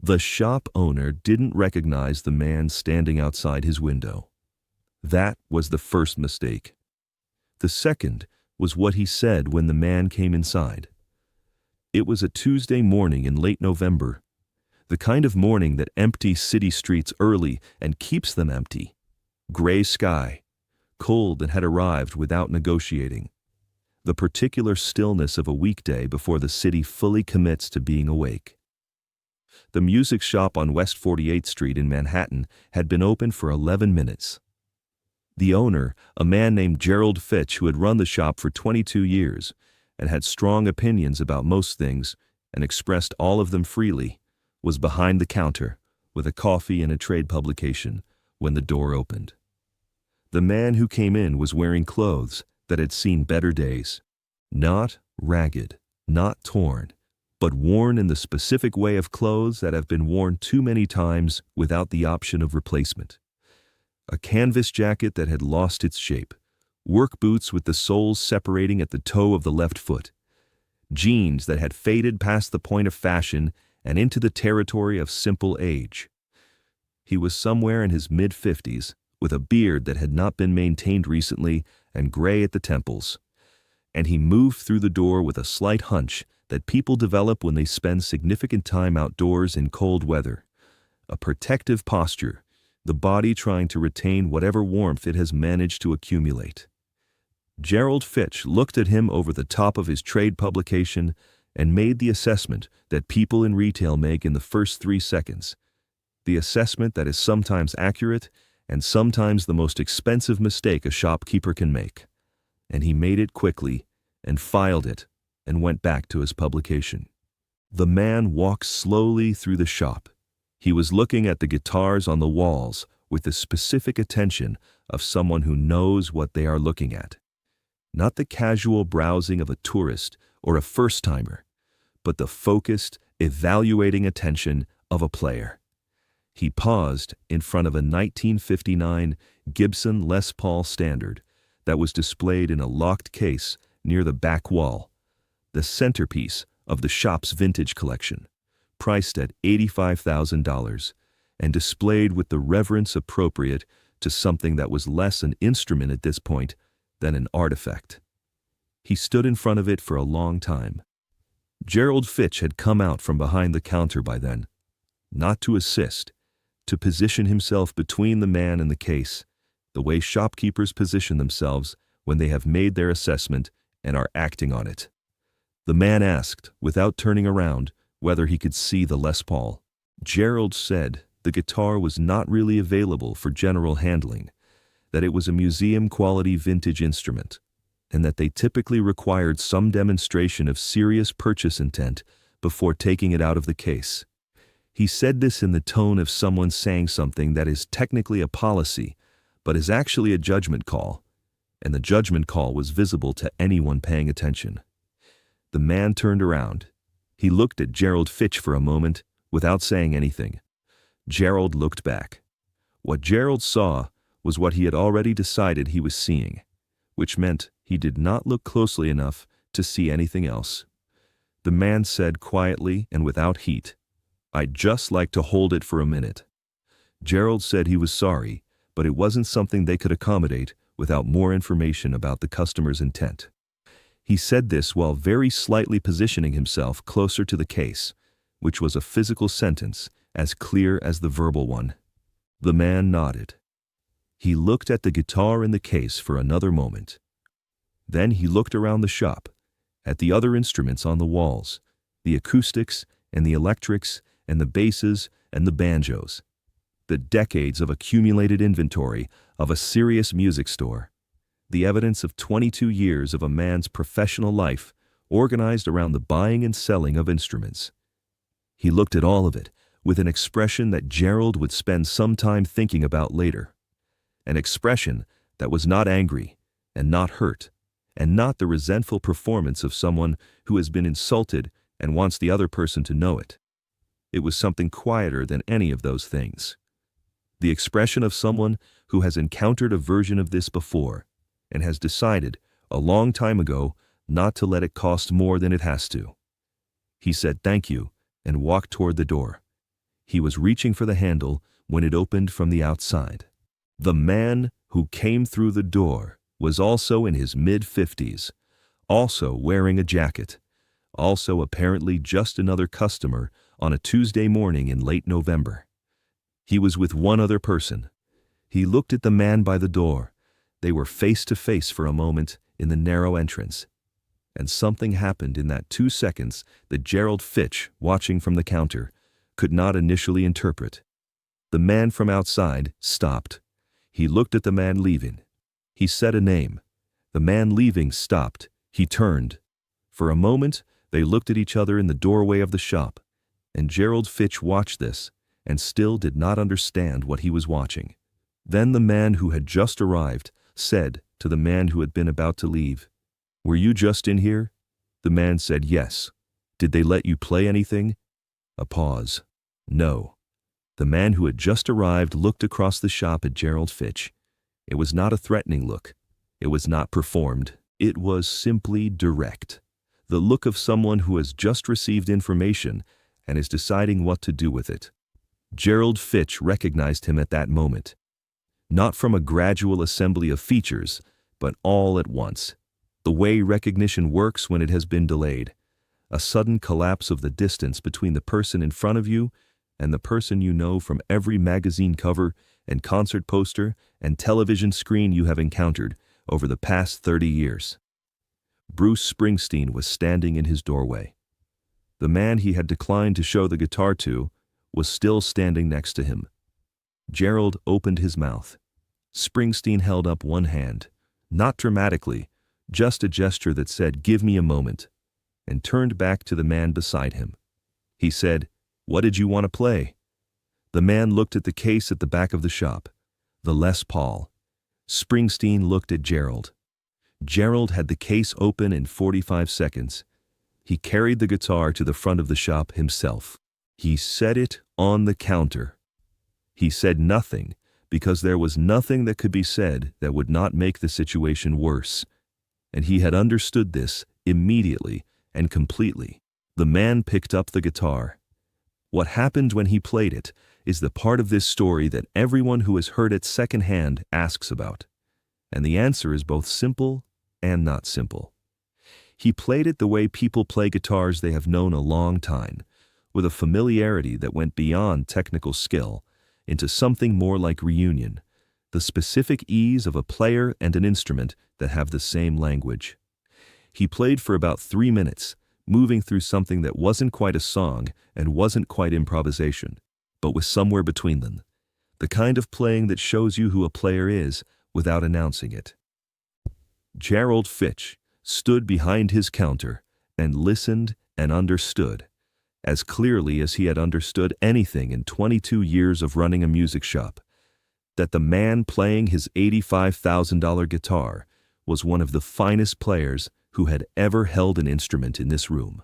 The shop owner didn't recognize the man standing outside his window. That was the first mistake. The second was what he said when the man came inside. It was a Tuesday morning in late November, the kind of morning that empties city streets early and keeps them empty. Gray sky, cold and had arrived without negotiating. The particular stillness of a weekday before the city fully commits to being awake. The music shop on West 48th Street in Manhattan had been open for 11 minutes. The owner, a man named Gerald Fitch, who had run the shop for 22 years and had strong opinions about most things and expressed all of them freely, was behind the counter with a coffee and a trade publication when the door opened. The man who came in was wearing clothes that had seen better days. Not ragged, not torn, but worn in the specific way of clothes that have been worn too many times without the option of replacement. A canvas jacket that had lost its shape, work boots with the soles separating at the toe of the left foot, jeans that had faded past the point of fashion and into the territory of simple age. He was somewhere in his mid-50s, with a beard that had not been maintained recently and gray at the temples, and he moved through the door with a slight hunch that people develop when they spend significant time outdoors in cold weather. A protective posture, the body trying to retain whatever warmth it has managed to accumulate. Gerald Fitch looked at him over the top of his trade publication and made the assessment that people in retail make in the first 3 seconds, the assessment that is sometimes accurate and sometimes the most expensive mistake a shopkeeper can make. And he made it quickly and filed it and went back to his publication. The man walked slowly through the shop. He was looking at the guitars on the walls with the specific attention of someone who knows what they are looking at. Not the casual browsing of a tourist or a first-timer, but the focused, evaluating attention of a player. He paused in front of a 1959 Gibson Les Paul Standard that was displayed in a locked case near the back wall, the centerpiece of the shop's vintage collection, priced at $85,000 and displayed with the reverence appropriate to something that was less an instrument at this point than an artifact. He stood in front of it for a long time. Gerald Fitch had come out from behind the counter by then, not to assist, to position himself between the man and the case, the way shopkeepers position themselves when they have made their assessment and are acting on it. The man asked, without turning around, whether he could see the Les Paul. Gerald said the guitar was not really available for general handling, that it was a museum-quality vintage instrument, and that they typically required some demonstration of serious purchase intent before taking it out of the case. He said this in the tone of someone saying something that is technically a policy, but is actually a judgment call, and the judgment call was visible to anyone paying attention. The man turned around. He looked at Gerald Fitch for a moment without saying anything. Gerald looked back. What Gerald saw was what he had already decided he was seeing, which meant he did not look closely enough to see anything else. The man said quietly and without heat, "I'd just like to hold it for a minute." Gerald said he was sorry, but it wasn't something they could accommodate without more information about the customer's intent. He said this while very slightly positioning himself closer to the case, which was a physical sentence as clear as the verbal one. The man nodded. He looked at the guitar in the case for another moment. Then he looked around the shop, at the other instruments on the walls, the acoustics and the electrics and the basses and the banjos, the decades of accumulated inventory of a serious music store, the evidence of 22 years of a man's professional life organized around the buying and selling of instruments. He looked at all of it with an expression that Gerald would spend some time thinking about later. An expression that was not angry and not hurt, and not the resentful performance of someone who has been insulted and wants the other person to know it. It was something quieter than any of those things. The expression of someone who has encountered a version of this before and has decided, a long time ago, not to let it cost more than it has to. He said thank you and walked toward the door. He was reaching for the handle when it opened from the outside. The man who came through the door was also in his mid-50s, also wearing a jacket, also apparently just another customer on a Tuesday morning in late November. He was with one other person. He looked at the man by the door. They were face to face for a moment in the narrow entrance. And something happened in that 2 seconds that Gerald Fitch, watching from the counter, could not initially interpret. The man from outside stopped. He looked at the man leaving. He said a name. The man leaving stopped. He turned. For a moment, they looked at each other in the doorway of the shop, and Gerald Fitch watched this and still did not understand what he was watching. Then the man who had just arrived said to the man who had been about to leave, "Were you just in here?" The man said, "Yes." "Did they let you play anything?" A pause. "No." The man who had just arrived looked across the shop at Gerald Fitch. It was not a threatening look. It was not performed. It was simply direct. The look of someone who has just received information and is deciding what to do with it. Gerald Fitch recognized him at that moment. Not from a gradual assembly of features, but all at once. The way recognition works when it has been delayed. A sudden collapse of the distance between the person in front of you and the person you know from every magazine cover and concert poster and television screen you have encountered over the past 30 years. Bruce Springsteen was standing in his doorway. The man he had declined to show the guitar to was still standing next to him. Gerald opened his mouth. Springsteen held up one hand, not dramatically, just a gesture that said, "Give me a moment," and turned back to the man beside him. He said, "What did you want to play?" The man looked at the case at the back of the shop, the Les Paul. Springsteen looked at Gerald. Gerald had the case open in 45 seconds. He carried the guitar to the front of the shop himself. He set it on the counter. He said nothing because there was nothing that could be said that would not make the situation worse. And he had understood this immediately and completely. The man picked up the guitar. What happened when he played it is the part of this story that everyone who has heard it secondhand asks about. And the answer is both simple and not simple. He played it the way people play guitars they have known a long time, with a familiarity that went beyond technical skill into something more like reunion, the specific ease of a player and an instrument that have the same language. He played for about 3 minutes, moving through something that wasn't quite a song and wasn't quite improvisation, but was somewhere between them. The kind of playing that shows you who a player is without announcing it. Gerald Fitch stood behind his counter and listened and understood, as clearly as he had understood anything in 22 years of running a music shop, that the man playing his $85,000 guitar was one of the finest players who had ever held an instrument in this room.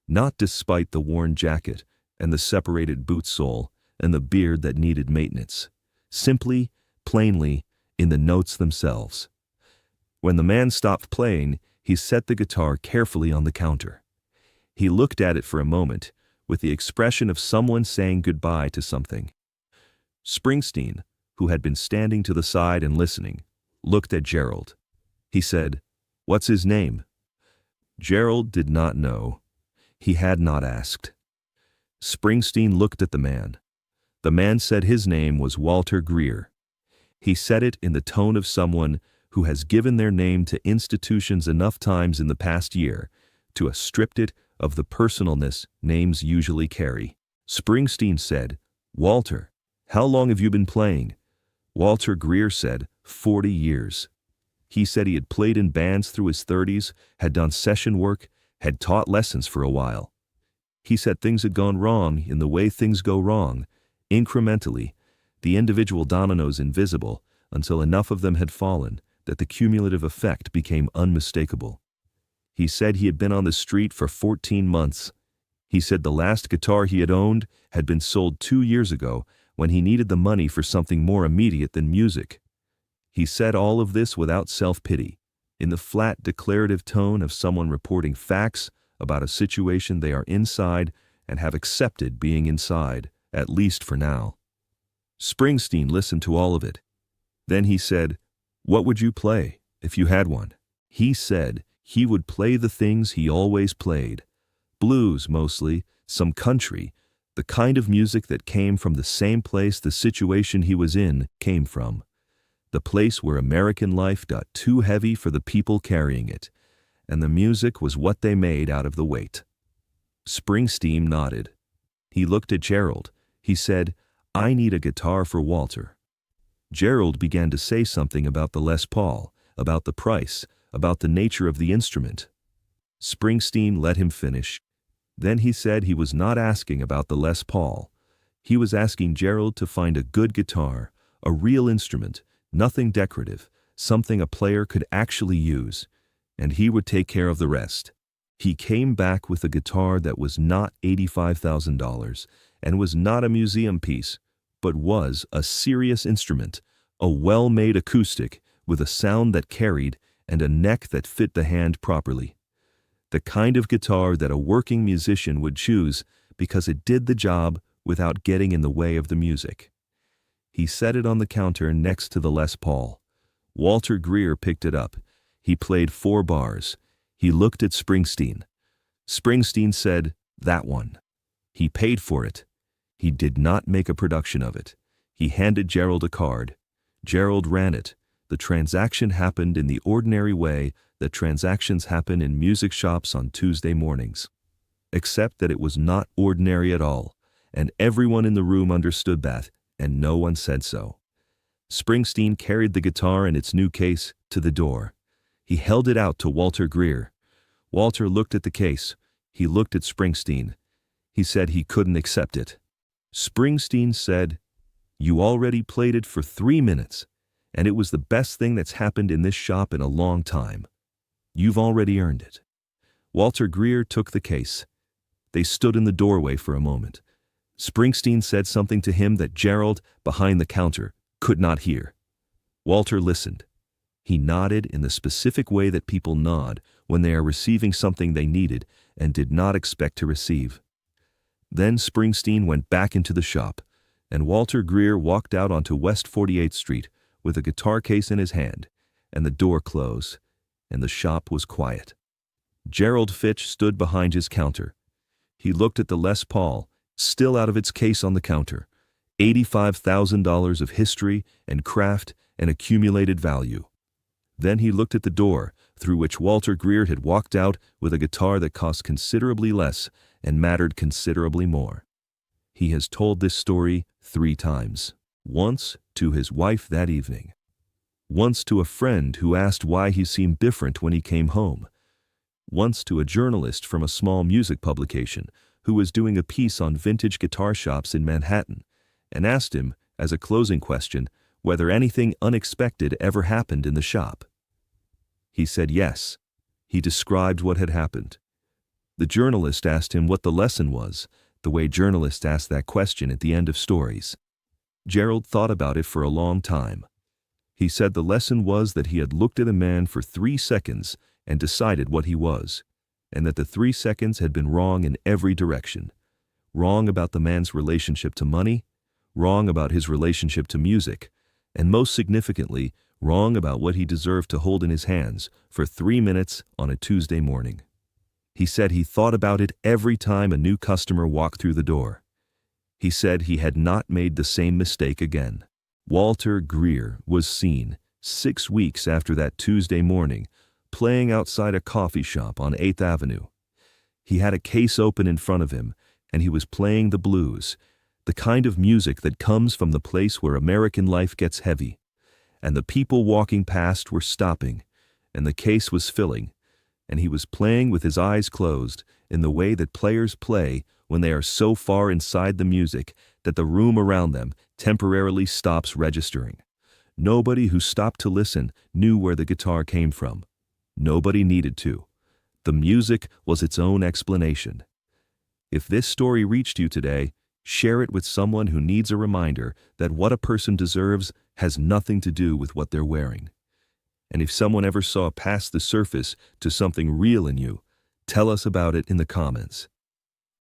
Not despite the worn jacket and the separated boot sole and the beard that needed maintenance, simply, plainly, in the notes themselves. When the man stopped playing, he set the guitar carefully on the counter. He looked at it for a moment, with the expression of someone saying goodbye to something. Springsteen, who had been standing to the side and listening, looked at Gerald. He said, "What's his name?" Gerald did not know. He had not asked. Springsteen looked at the man. The man said his name was Walter Greer. He said it in the tone of someone who has given their name to institutions enough times in the past year to have stripped it of the personalness names usually carry. Springsteen said, "Walter, how long have you been playing?" Walter Greer said, 40 years. He said he had played in bands through his 30s, had done session work, had taught lessons for a while. He said things had gone wrong in the way things go wrong, incrementally, the individual dominoes invisible until enough of them had fallen that the cumulative effect became unmistakable. He said he had been on the street for 14 months. He said the last guitar he had owned had been sold 2 years ago when he needed the money for something more immediate than music. He said all of this without self-pity, in the flat declarative tone of someone reporting facts about a situation they are inside and have accepted being inside, at least for now. Springsteen listened to all of it. Then he said, "What would you play if you had one?" He said he would play the things he always played. Blues mostly, some country, the kind of music that came from the same place the situation he was in came from. The place where American life got too heavy for the people carrying it, and the music was what they made out of the weight. Springsteen nodded. He looked at Gerald. He said, "I need a guitar for Walter." Gerald began to say something about the Les Paul, about the price, about the nature of the instrument. Springsteen let him finish. Then he said he was not asking about the Les Paul. He was asking Gerald to find a good guitar, a real instrument, nothing decorative, something a player could actually use, and he would take care of the rest. He came back with a guitar that was not $85,000 and was not a museum piece, but was a serious instrument, a well-made acoustic with a sound that carried and a neck that fit the hand properly. The kind of guitar that a working musician would choose because it did the job without getting in the way of the music. He set it on the counter next to the Les Paul. Walter Greer picked it up. He played 4 bars. He looked at Springsteen. Springsteen said, "That one." He paid for it. He did not make a production of it. He handed Gerald a card. Gerald ran it. The transaction happened in the ordinary way that transactions happen in music shops on Tuesday mornings. Except that it was not ordinary at all, and everyone in the room understood that, and no one said so. Springsteen carried the guitar in its new case to the door. He held it out to Walter Greer. Walter looked at the case. He looked at Springsteen. He said he couldn't accept it. Springsteen said, "You already played it for 3 minutes, and it was the best thing that's happened in this shop in a long time. You've already earned it." Walter Greer took the case. They stood in the doorway for a moment. Springsteen said something to him that Gerald, behind the counter, could not hear. Walter listened. He nodded in the specific way that people nod when they are receiving something they needed and did not expect to receive. Then Springsteen went back into the shop, and Walter Greer walked out onto West 48th Street with a guitar case in his hand, and the door closed, and the shop was quiet. Gerald Fitch stood behind his counter. He looked at the Les Paul, still out of its case on the counter, $85,000 of history and craft and accumulated value. Then he looked at the door through which Walter Greer had walked out with a guitar that cost considerably less and mattered considerably more. He has told this story 3 times. Once to his wife that evening. Once to a friend who asked why he seemed different when he came home. Once to a journalist from a small music publication who was doing a piece on vintage guitar shops in Manhattan and asked him, as a closing question, whether anything unexpected ever happened in the shop. He said yes. He described what had happened. The journalist asked him what the lesson was, the way journalists ask that question at the end of stories. Gerald thought about it for a long time. He said the lesson was that he had looked at a man for 3 seconds and decided what he was, and that the 3 seconds had been wrong in every direction. Wrong about the man's relationship to money, wrong about his relationship to music, and most significantly, wrong about what he deserved to hold in his hands for 3 minutes on a Tuesday morning. He said he thought about it every time a new customer walked through the door. He said he had not made the same mistake again. Walter Greer was seen 6 weeks after that Tuesday morning playing outside a coffee shop on 8th Avenue. He had a case open in front of him, and he was playing the blues, the kind of music that comes from the place where American life gets heavy. And the people walking past were stopping, and the case was filling, and he was playing with his eyes closed in the way that players play when they are so far inside the music that the room around them temporarily stops registering. Nobody who stopped to listen knew where the guitar came from. Nobody needed to. The music was its own explanation. If this story reached you today, share it with someone who needs a reminder that what a person deserves has nothing to do with what they're wearing. And if someone ever saw past the surface to something real in you, tell us about it in the comments.